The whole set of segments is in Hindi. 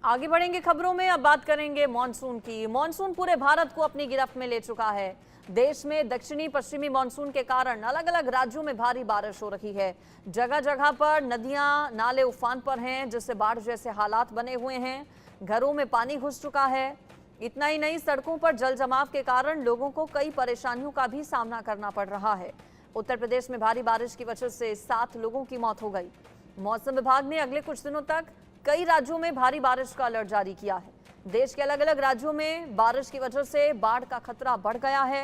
आगे बढ़ेंगे खबरों में। अब बात करेंगे मानसून की। मानसून पूरे भारत को अपनी गिरफ्त में ले चुका है। देश में दक्षिणी पश्चिमी मानसून के कारण अलग अलग राज्यों में भारी बारिश हो रही है। जगह जगह पर नदियां नाले उफान पर हैं, जिससे बाढ़ जैसे हालात बने हुए हैं। घरों में पानी घुस चुका है। इतना ही नहीं, सड़कों पर जल जमाव के कारण लोगों को कई परेशानियों का भी सामना करना पड़ रहा है। उत्तर प्रदेश में भारी बारिश की वजह से 7 लोगों की मौत हो गई। मौसम विभाग ने अगले कुछ दिनों तक कई राज्यों में भारी बारिश का अलर्ट जारी किया है। देश के अलग अलग राज्यों में बारिश की वजह से बाढ़ का खतरा बढ़ गया है।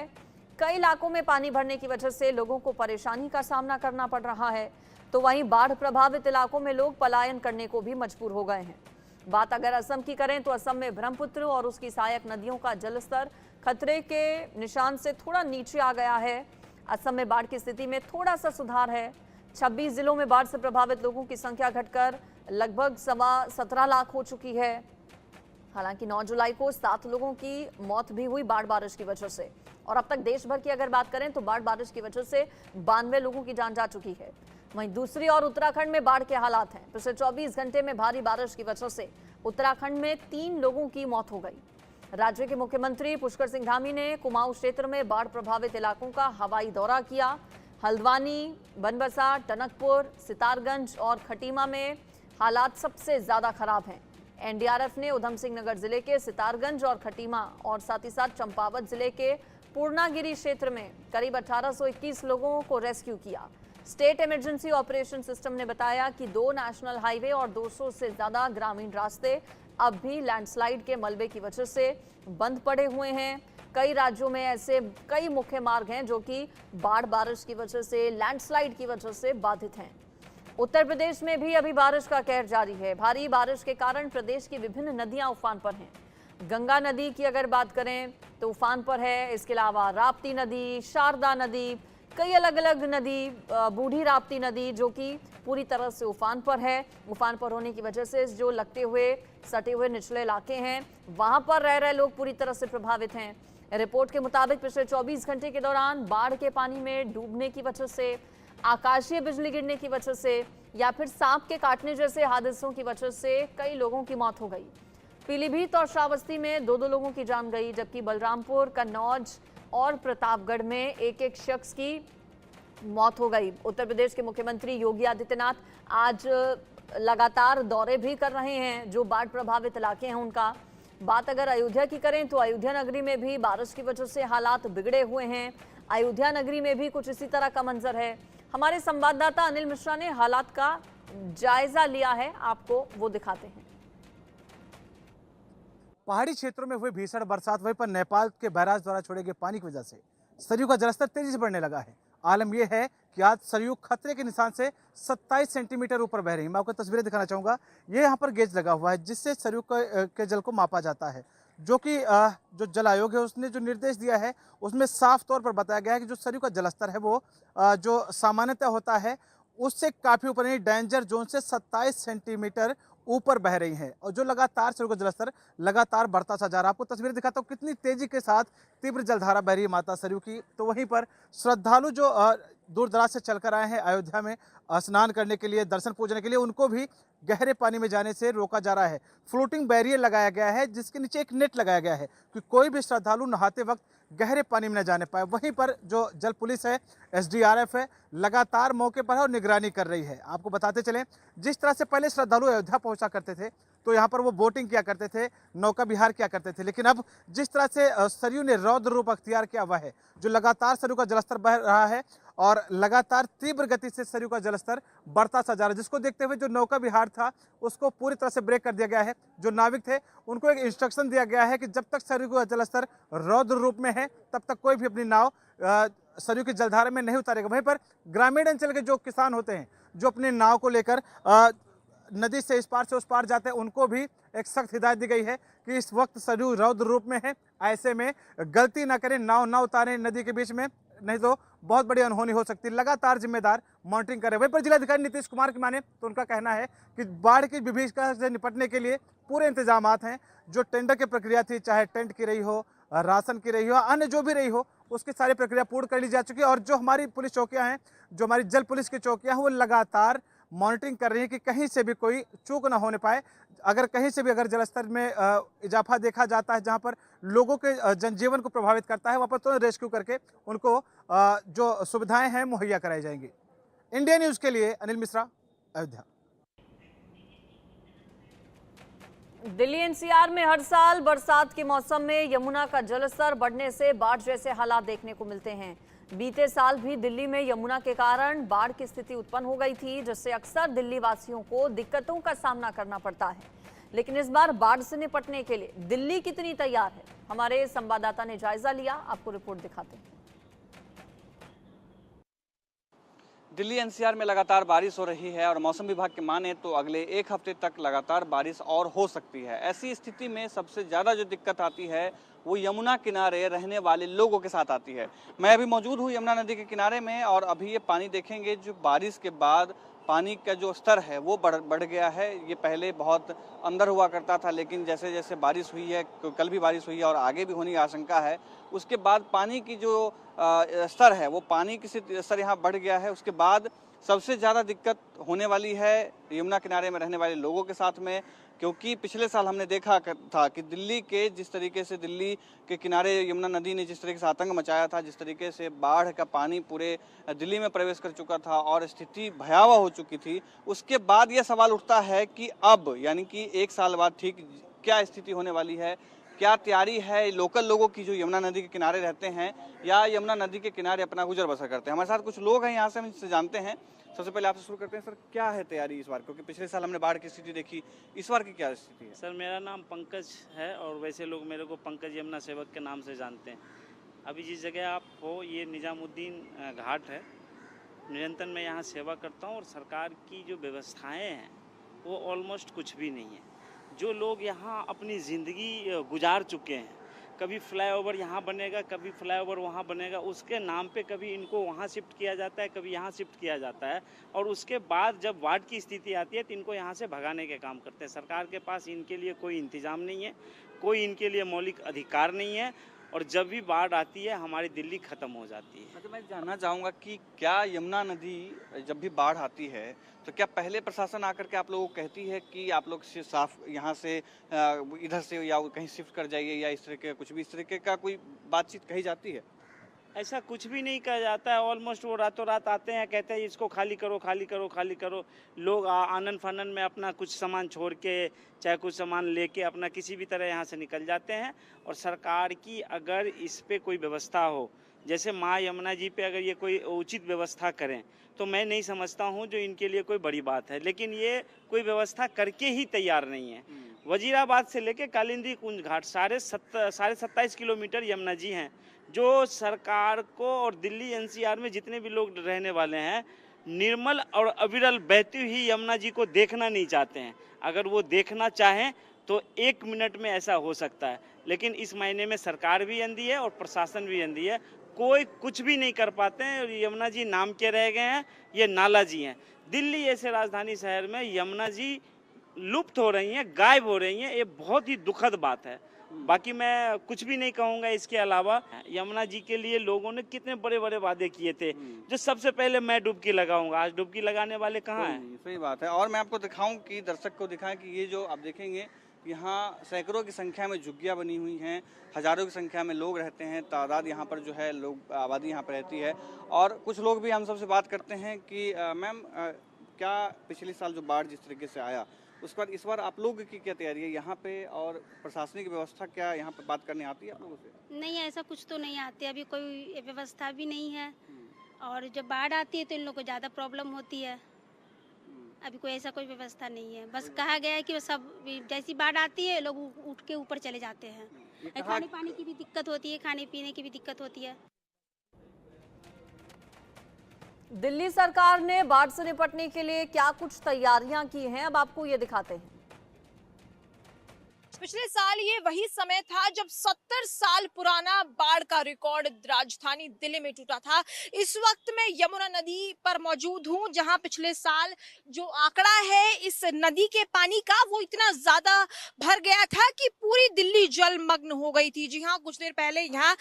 कई इलाकों में पानी भरने की वजह से लोगों को परेशानी का सामना करना पड़ रहा है, तो वहीं बाढ़ प्रभावित इलाकों में लोग पलायन करने को भी मजबूर हो गए हैं। बात अगर असम की करें तो असम में ब्रह्मपुत्र और उसकी सहायक नदियों का जलस्तर खतरे के निशान से थोड़ा नीचे आ गया है। असम में बाढ़ की स्थिति में थोड़ा सा सुधार है। 26 जिलों में बाढ़ से प्रभावित लोगों की संख्या घटकर लगभग 17.25 लाख हो चुकी है। हालांकि 9 जुलाई को 7 लोगों की मौत भी हुई बाढ़ बारिश की वजह से। और अब तक देश भर की अगर बात करें तो बाढ़ बारिश की वजह से 92 लोगों की जान जा चुकी है। वहीं दूसरी ओर उत्तराखंड में बाढ़ के हालात हैं। पिछले 24 घंटे में भारी बारिश की वजह से उत्तराखंड में 3 लोगों की मौत हो गई। राज्य के मुख्यमंत्री पुष्कर सिंह धामी ने कुमाऊं क्षेत्र में बाढ़ प्रभावित इलाकों का हवाई दौरा किया। हल्द्वानी, बनबसा, टनकपुर, सितारगंज और खटीमा में हालात सबसे ज्यादा खराब हैं। एनडीआरएफ ने उधम सिंह नगर जिले के सितारगंज और खटीमा और साथ ही साथ चंपावत जिले के पूर्णागिरी क्षेत्र में करीब 1821 लोगों को रेस्क्यू किया। स्टेट इमरजेंसी ऑपरेशन सिस्टम ने बताया कि 2 नेशनल हाईवे और 200 से ज्यादा ग्रामीण रास्ते अब भी लैंडस्लाइड के मलबे की वजह से बंद पड़े हुए हैं। कई राज्यों में ऐसे कई मुख्य मार्ग हैं जो कि बाढ़ बारिश की वजह से, लैंडस्लाइड की वजह से बाधित हैं। उत्तर प्रदेश में भी अभी बारिश का कहर जारी है। भारी बारिश के कारण प्रदेश की विभिन्न नदियां उफान पर हैं। गंगा नदी की अगर बात करें तो उफान पर है। इसके अलावा राप्ती नदी, शारदा नदी, कई अलग अलग नदी, बूढ़ी राप्ती नदी जो कि पूरी तरह से उफान पर है। उफान पर होने की वजह से जो लगते हुए सटे हुए निचले इलाके हैं वहां पर रह रहे लोग पूरी तरह से प्रभावित हैं। रिपोर्ट के मुताबिक पिछले 24 घंटे के दौरान बाढ़ के पानी में डूबने की वजह से, आकाशीय बिजली गिरने की वजह से या फिर सांप के काटने जैसे हादसों की वजह से कई लोगों की मौत हो गई। पीलीभीत और श्रावस्ती में 2-2 लोगों की जान गई, जबकि बलरामपुर, कन्नौज और प्रतापगढ़ में एक शख्स की मौत हो गई। उत्तर प्रदेश के मुख्यमंत्री योगी आदित्यनाथ आज लगातार दौरे भी कर रहे हैं जो बाढ़ प्रभावित इलाके हैं उनका। बात अगर अयोध्या की करें तो अयोध्या नगरी में भी बारिश की वजह से हालात बिगड़े हुए हैं। अयोध्या नगरी में भी कुछ इसी तरह का मंजर है। हमारे संवाददाता अनिल मिश्रा ने हालात का जायजा लिया है, आपको वो दिखाते हैं। पहाड़ी क्षेत्रों में हुई भीषण बरसात, वहीं पर नेपाल के बैराज द्वारा छोड़े गए पानी की वजह से सरयू का जलस्तर तेजी से बढ़ने लगा है। आलम यह है कि आज सरयू खतरे के निशान से 27 सेंटीमीटर ऊपर बह रही है। मैं आपको तस्वीरें दिखाना चाहूंगा। ये यहाँ पर गेज लगा हुआ है जिससे सरयू के जल को मापा जाता है, जो कि जो जल आयोग है उसने जो निर्देश दिया है उसमें साफ तौर पर बताया गया है कि जो सरयू का जलस्तर है वो जो सामान्यतः होता है उससे काफी ऊपर, यानी डेंजर जोन से 27 सेंटीमीटर ऊपर बह रही हैं और जो लगातार सरयू का जलस्तर लगातार बढ़ता सा जा रहा है। आपको तस्वीरें दिखाता हूँ कितनी तेजी के साथ तीव्र जलधारा बह रही है माता सरयू की। तो वहीं पर श्रद्धालु जो दूर दराज से चलकर आए हैं अयोध्या में स्नान करने के लिए, दर्शन पूजने के लिए, उनको भी गहरे पानी में जाने से रोका जा रहा है। फ्लोटिंग बैरियर लगाया गया है जिसके नीचे एक नेट लगाया गया है कि कोई भी श्रद्धालु नहाते वक्त गहरे पानी में न जाने पाए। वहीं पर जो जल पुलिस है, एसडीआरएफ है, लगातार मौके पर है और निगरानी कर रही है। आपको बताते चलें, जिस तरह से पहले श्रद्धालु अयोध्या पहुंचा करते थे तो यहाँ पर वो बोटिंग किया करते थे, नौका विहार किया करते थे, लेकिन अब जिस तरह से सरयू ने रौद्र रूप अख्तियार किया हुआ है, जो लगातार सरयू का जलस्तर बढ़ रहा है और लगातार तीव्र गति से सरयू का जलस्तर बढ़ता सा जा रहा है, जिसको देखते हुए जो नौका विहार था उसको पूरी तरह से ब्रेक कर दिया गया है। जो नाविक थे उनको एक इंस्ट्रक्शन दिया गया है कि जब तक सरयू का जलस्तर रौद्र रूप में है तब तक कोई भी अपनी नाव सरयू की जलधारा में नहीं उतारेगा। वहीं पर ग्रामीण अंचल के जो किसान होते हैं जो अपनी नाव को लेकर नदी से इस पार से उस पार जाते हैं, उनको भी एक सख्त हिदायत दी गई है कि इस वक्त सरयू रौद्र रूप में है, ऐसे में गलती ना करें, नाव ना उतारें नदी के बीच में, नहीं तो बहुत बड़ी अनहोनी हो सकती है। लगातार जिम्मेदार मॉनिटरिंग करें। वहीं पर जिलाधिकारी नीतीश कुमार की माने तो उनका कहना है कि बाढ़ की विभीषिका से निपटने के लिए पूरे इंतजाम हैं। जो टेंडर की प्रक्रिया थी, चाहे टेंट की रही हो, राशन की रही हो, अन्य जो भी रही हो, उसकी सारी प्रक्रिया पूर्ण कर ली जा चुकी है। और जो हमारी पुलिस चौकियां हैं, जो हमारी जल पुलिस की चौकियां हैं, वो लगातार मॉनिटरिंग कर रही है कि कहीं से भी कोई चूक ना होने पाए। अगर कहीं से भी अगर जलस्तर में इजाफा देखा जाता है जहां पर लोगों के जनजीवन को प्रभावित करता है, वहां पर तुरंत रेस्क्यू करके उनको जो सुविधाएं हैं मुहैया कराई जाएंगी। इंडिया न्यूज के लिए अनिल मिश्रा, अयोध्या। दिल्ली एनसीआर में हर साल बरसात के मौसम में यमुना का जलस्तर बढ़ने से बाढ़ जैसे हालात देखने को मिलते हैं। बीते साल भी दिल्ली में यमुना के कारण बाढ़ की स्थिति उत्पन्न हो गई थी, जिससे अक्सर दिल्ली वासियों को दिक्कतों का सामना करना पड़ता है। लेकिन इस बार बाढ़ से निपटने के लिए दिल्ली कितनी तैयार है, हमारे संवाददाता ने जायजा लिया। आपको रिपोर्ट दिखाते हैं। दिल्ली एनसीआर में लगातार बारिश हो रही है और मौसम विभाग के माने तो अगले एक हफ्ते तक लगातार बारिश और हो सकती है। ऐसी स्थिति में सबसे ज़्यादा जो दिक्कत आती है वो यमुना किनारे रहने वाले लोगों के साथ आती है। मैं अभी मौजूद हूँ यमुना नदी के किनारे में और अभी ये पानी देखेंगे, जो बारिश के बाद पानी का जो स्तर है वो बढ़ गया है। ये पहले बहुत अंदर हुआ करता था, लेकिन जैसे जैसे बारिश हुई है, कल भी बारिश हुई है और आगे भी होने की आशंका है, उसके बाद पानी की जो स्तर है वो पानी की स्तर यहाँ बढ़ गया है। उसके बाद सबसे ज़्यादा दिक्कत होने वाली है यमुना किनारे में रहने वाले लोगों के साथ में, क्योंकि पिछले साल हमने देखा था कि दिल्ली के जिस तरीके से दिल्ली के किनारे यमुना नदी ने जिस तरीके से आतंक मचाया था, जिस तरीके से बाढ़ का पानी पूरे दिल्ली में प्रवेश कर चुका था और स्थिति भयावह हो चुकी थी, उसके बाद यह सवाल उठता है कि अब यानी कि एक साल बाद ठीक क्या स्थिति होने वाली है, क्या तैयारी है लोकल लोगों की जो यमुना नदी के किनारे रहते हैं या यमुना नदी के किनारे अपना गुजर बसर करते हैं। हमारे साथ कुछ लोग हैं यहाँ से, हम इससे जानते हैं। सबसे पहले आपसे शुरू करते हैं, सर क्या है तैयारी इस बार, क्योंकि पिछले साल हमने बाढ़ की स्थिति देखी, इस बार की क्या स्थिति है? सर मेरा नाम पंकज है और वैसे लोग मेरे को पंकज यमुना सेवक के नाम से जानते हैं। अभी जिस जगह आप हो ये निजामुद्दीन घाट है। निरंतर मैं यहाँ सेवा करता हूँ और सरकार की जो व्यवस्थाएं हैं वो ऑलमोस्ट कुछ भी नहीं है। जो लोग यहाँ अपनी ज़िंदगी गुजार चुके हैं, कभी फ्लाईओवर यहाँ बनेगा, कभी फ्लाईओवर वहाँ बनेगा, उसके नाम पे कभी इनको वहाँ शिफ्ट किया जाता है, कभी यहाँ शिफ्ट किया जाता है और उसके बाद जब बाढ़ की स्थिति आती है तो इनको यहाँ से भगाने के काम करते हैं। सरकार के पास इनके लिए कोई इंतजाम नहीं है, कोई इनके लिए मौलिक अधिकार नहीं है और जब भी बाढ़ आती है हमारी दिल्ली ख़त्म हो जाती है। अच्छा, मैं जानना चाहूँगा कि क्या यमुना नदी जब भी बाढ़ आती है तो क्या पहले प्रशासन आकर के आप लोगों को कहती है कि आप लोग से साफ यहाँ से इधर से या कहीं शिफ्ट कर जाइए या इस तरह के कुछ भी इस तरीके का कोई बातचीत कही जाती है? ऐसा कुछ भी नहीं कहा जाता है। ऑलमोस्ट वो रातों रात आते हैं, कहते हैं इसको खाली करो खाली करो खाली करो। लोग आनन फानन में अपना कुछ सामान छोड़ के चाहे कुछ सामान लेके अपना किसी भी तरह यहाँ से निकल जाते हैं। और सरकार की अगर इस पे कोई व्यवस्था हो, जैसे माँ यमुना जी पे अगर ये कोई उचित व्यवस्था करें तो मैं नहीं समझता हूँ जो इनके लिए कोई बड़ी बात है, लेकिन ये कोई व्यवस्था करके ही तैयार नहीं है। वजीराबाद से लेके कालिंदी कुंज घाट साढ़े 27 किलोमीटर यमुना जी हैं, जो सरकार को और दिल्ली एनसीआर में जितने भी लोग रहने वाले हैं निर्मल और अविरल बहती हुई यमुना जी को देखना नहीं चाहते हैं। अगर वो देखना चाहें तो 1 मिनट में ऐसा हो सकता है, लेकिन इस महीने में सरकार भी अंधी है और प्रशासन भी अंधी है, कोई कुछ भी नहीं कर पाते हैं। और यमुना जी नाम के रह गए हैं, ये नाला जी हैं। दिल्ली ऐसे राजधानी शहर में यमुना जी लुप्त हो रही हैं, गायब हो रही हैं, ये बहुत ही दुखद बात है। बाकी मैं कुछ भी नहीं कहूँगा इसके अलावा। यमुना जी के लिए लोगों ने कितने बड़े बड़े वादे किए थे, जो सबसे पहले मैं डुबकी लगाऊंगा, आज डुबकी लगाने वाले कहाँ हैं? सही बात है। और मैं आपको दिखाऊं कि दर्शक को दिखाएं कि ये जो आप देखेंगे यहाँ सैकड़ों की संख्या में झुग्गियाँ बनी हुई हैं, हजारों की संख्या में लोग रहते हैं, तादाद यहाँ पर जो है लोग आबादी यहाँ पर रहती है। और कुछ लोग भी हम सबसे बात करते हैं कि मैम क्या पिछले साल जो बाढ़ जिस तरीके से आया उसके बाद इस बार आप लोगों की क्या तैयारी है यहाँ पे और प्रशासनिक व्यवस्था क्या यहाँ पे बात करने आती है आप लोगों से? नहीं, ऐसा कुछ तो नहीं आती, अभी कोई व्यवस्था भी नहीं है और जब बाढ़ आती है तो इन लोगों को ज़्यादा प्रॉब्लम होती है। अभी कोई ऐसा कोई व्यवस्था नहीं है, बस कहा गया है कि सब जैसी बाढ़ आती है लोग उठ के ऊपर चले जाते हैं। खाने पानी की भी दिक्कत होती है, खाने पीने की भी दिक्कत होती है। दिल्ली सरकार ने बाढ़ से निपटने के लिए क्या कुछ तैयारियां की हैं, अब आपको ये दिखाते हैं। पिछले साल ये वही समय था जब 70 साल पुराना बाढ़ का रिकॉर्ड राजधानी दिल्ली में टूटा था। इस वक्त मैं यमुना नदी पर मौजूद हूं, जहां पिछले साल जो आंकड़ा है इस नदी के पानी का वो इतना ज्यादा भर गया था कि पूरी दिल्ली जलमग्न हो गई थी। जी हाँ, कुछ देर पहले यहाँ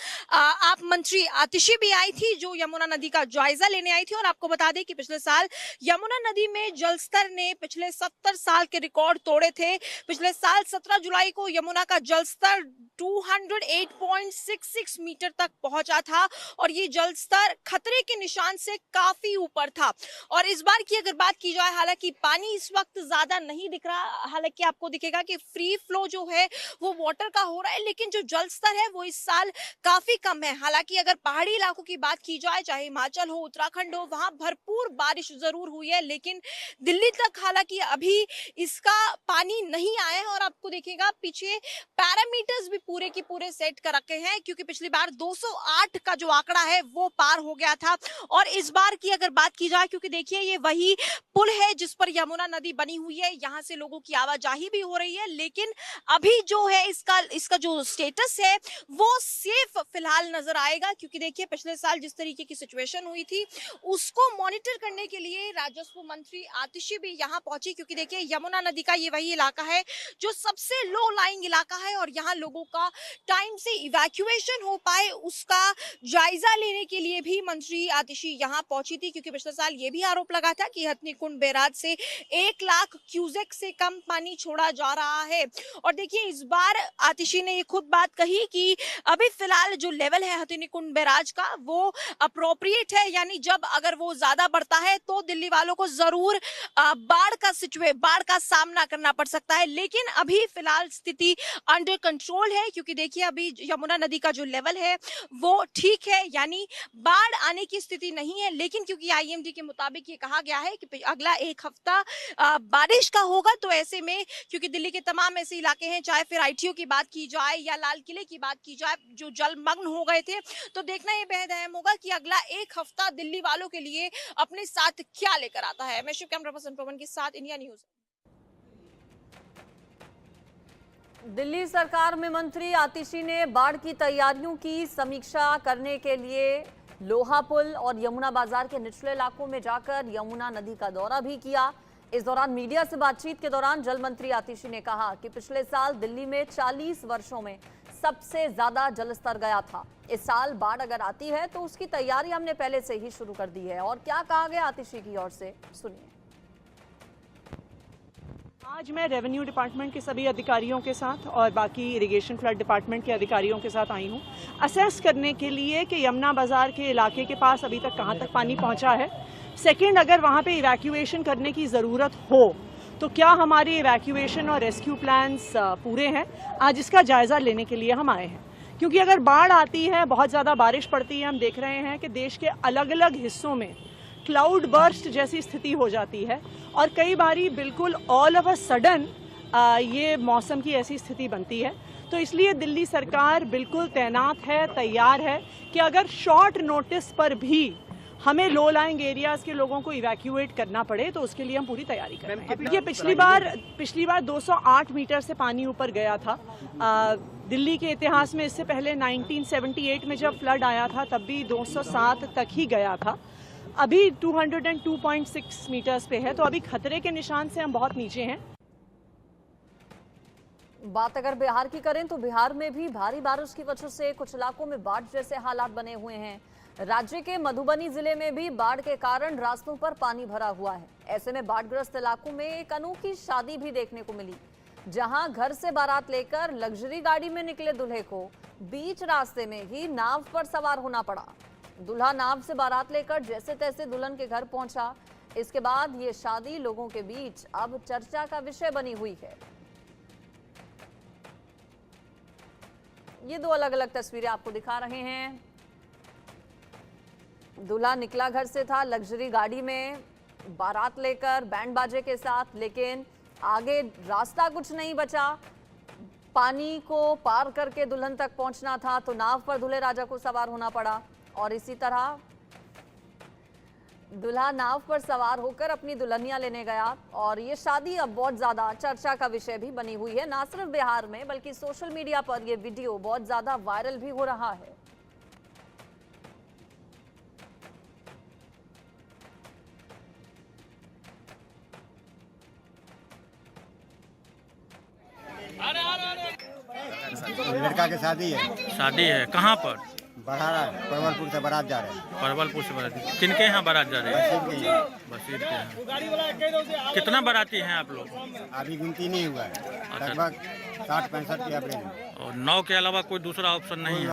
आप मंत्री आतिशी भी आई थी जो यमुना नदी का जायजा लेने आई थी। और आपको बता दें कि पिछले साल यमुना नदी में जलस्तर ने पिछले 70 साल के रिकॉर्ड तोड़े थे। पिछले साल 17 जुलाई को यमुना का जलस्तर 208.66 मीटर तक पहुंचा था और ये जलस्तर खतरे के निशान से काफी ऊपर था। और इस बार की अगर बात की जाए, हालांकि पानी इस वक्त ज्यादा नहीं दिख रहा, हालांकि आपको दिखेगा कि फ्री फ्लो जो है वो वाटर का हो रहा है, लेकिन जो जलस्तर है वो इस साल काफी कम है। हालांकि अगर पहाड़ी इलाकों की बात की जाए, चाहे हिमाचल हो, उत्तराखंड हो, वहां भरपूर बारिश जरूर हुई है, लेकिन दिल्ली तक हालांकि अभी इसका पानी नहीं आया है। और आपको देखेगा पीछे पैरामीटर्स भी पूरे के पूरे सेट कर रखे हैं, क्योंकि पिछली बार 208 का जो आंकड़ा है वो पार हो गया था। और इस बार की अगर बात की जाए, क्योंकि देखिए ये वही पुल है जिस पर यमुना नदी बनी हुई है, यहाँ से लोगों की आवाजाही भी हो रही है, लेकिन अभी जो है इसका जो स्टेटस है वो सेफ फिलहाल नजर आएगा। क्योंकि देखिए पिछले साल जिस तरीके की सिचुएशन हुई थी उसको मॉनिटर करने के लिए राजस्व मंत्री आतिशी भी यहाँ पहुंची, क्योंकि देखिए यमुना नदी का ये वही इलाका है जो सबसे लो लाइंग इलाका है और यहाँ लोगों का टाइम से इवैक्यूएशन हो पाए उसका जायजा लेने के लिए भी मंत्री आतिशी यहाँ पहुंची थी। क्योंकि पिछले साल ये भी आरोप लगा था कि हथनीकुंड बैराज से 1 लाख क्यूसेक से कम पानी छोड़ा जा रहा है। और देखिए इस बार आतिशी ने ये खुद बात कही कि अभी फिलहाल जो लेवल है हथनीकुंड बैराज का वो अप्रोप्रिएट है, यानी जब अगर वो ज्यादा बढ़ता है तो दिल्ली वालों को जरूर बाढ़ का सामना करना पड़ सकता है, लेकिन अभी फिलहाल स्थिति अंडर कंट्रोल है। क्योंकि देखिए अभी यमुना नदी का जो लेवल है वो ठीक है, यानी बाढ़ आने की स्थिति नहीं है। लेकिन क्योंकि आईएमडी के मुताबिक ये कहा गया है कि अगला 1 हफ्ता बारिश का होगा, तो ऐसे में क्योंकि दिल्ली के तमाम ऐसे इलाके हैं, चाहे फिर आईटीओ की बात की जाए या लाल किले की बात की जाए, जो जलमग्न हो गए थे, तो देखना ये बेहद अहम होगा कि अगला 1 हफ्ता दिल्ली वालों के लिए अपने साथ क्या लेकर आता है। मैं शिव कैमरा पर्सन पवन के साथ इंडिया न्यूज। दिल्ली सरकार में मंत्री आतिशी ने बाढ़ की तैयारियों की समीक्षा करने के लिए लोहा पुल और यमुना बाजार के निचले इलाकों में जाकर यमुना नदी का दौरा भी किया। इस दौरान मीडिया से बातचीत के दौरान जल मंत्री आतिशी ने कहा कि पिछले साल दिल्ली में 40 वर्षों में सबसे ज्यादा जलस्तर गया था। इस साल बाढ़ अगर आती है तो उसकी तैयारी हमने पहले से ही शुरू कर दी है। और क्या कहा गया आतिशी की ओर से, सुनिए। आज मैं रेवेन्यू डिपार्टमेंट के सभी अधिकारियों के साथ और बाकी इरिगेशन फ्लड डिपार्टमेंट के अधिकारियों के साथ आई हूँ असेस करने के लिए कि यमुना बाजार के इलाके के पास अभी तक कहाँ तक पानी पहुँचा है। सेकंड, अगर वहाँ पे इवैक्यूएशन करने की ज़रूरत हो तो क्या हमारे इवैक्यूएशन और रेस्क्यू प्लान्स पूरे हैं। आज इसका जायज़ा लेने के लिए हम आए हैं, क्योंकि अगर बाढ़ आती है, बहुत ज़्यादा बारिश पड़ती है, हम देख रहे हैं कि देश के अलग अलग हिस्सों में क्लाउड बर्स्ट जैसी स्थिति हो जाती है और कई बारी बिल्कुल ऑल ऑफ अ सडन ये मौसम की ऐसी स्थिति बनती है। तो इसलिए दिल्ली सरकार बिल्कुल तैनात है, तैयार है कि अगर शॉर्ट नोटिस पर भी हमें लो लाइंग एरियाज के लोगों को इवैक्यूएट करना पड़े तो उसके लिए हम पूरी तैयारी कर रहे हैं। देखिए पिछली बार 208 मीटर से पानी ऊपर गया था। दिल्ली के इतिहास में इससे पहले 1978 में जब फ्लड आया था तब भी 207 तक ही गया था। अभी 202.6 मीटर्स पे है, तो अभी खतरे के निशान से हम बहुत नीचे हैं। बात अगर बिहार की करें तो बिहार में भी भारी बारिश की वजह से कुछ इलाकों में बाढ़ जैसे हालात बने हुए हैं। राज्य के मधुबनी जिले में भी बाढ़ के कारण रास्तों पर पानी भरा हुआ है। ऐसे में बाढ़ग्रस्त इलाकों में एक अनोखी शादी भी देखने को मिली, जहां घर से बारात लेकर लग्जरी गाड़ी में निकले दूल्हे को बीच रास्ते में ही नाव पर सवार होना पड़ा। दूल्हा नाव से बारात लेकर जैसे तैसे दुल्हन के घर पहुंचा। इसके बाद ये शादी लोगों के बीच अब चर्चा का विषय बनी हुई है। ये 2 अलग अलग तस्वीरें आपको दिखा रहे हैं। दूल्हा निकला घर से था लग्जरी गाड़ी में बारात लेकर बैंड बाजे के साथ, लेकिन आगे रास्ता कुछ नहीं बचा। पानी को पार करके दुल्हन तक पहुंचना था तो नाव पर दूल्हे राजा को सवार होना पड़ा। और इसी तरह दूल्हा नाव पर सवार होकर अपनी दुल्हनिया लेने गया और ये शादी अब बहुत ज्यादा चर्चा का विषय भी बनी हुई है। ना सिर्फ बिहार में बल्कि सोशल मीडिया पर ये वीडियो बहुत ज्यादा वायरल भी हो रहा है। लड़का की शादी है। शादी है कहाँ पर? बढ़ारा परवलपुर से बारात जा रहे हैं। परवलपुर से बाराती किनके यहाँ बारात जा रहे हैं? बशीर के यहाँ। बशीर के यहाँ। कितना बाराती हैं आप लोग? अभी गिनती नहीं हुआ है, लगभग 60-65 के एवरेज है। और 9 के अलावा कोई दूसरा ऑप्शन नहीं है?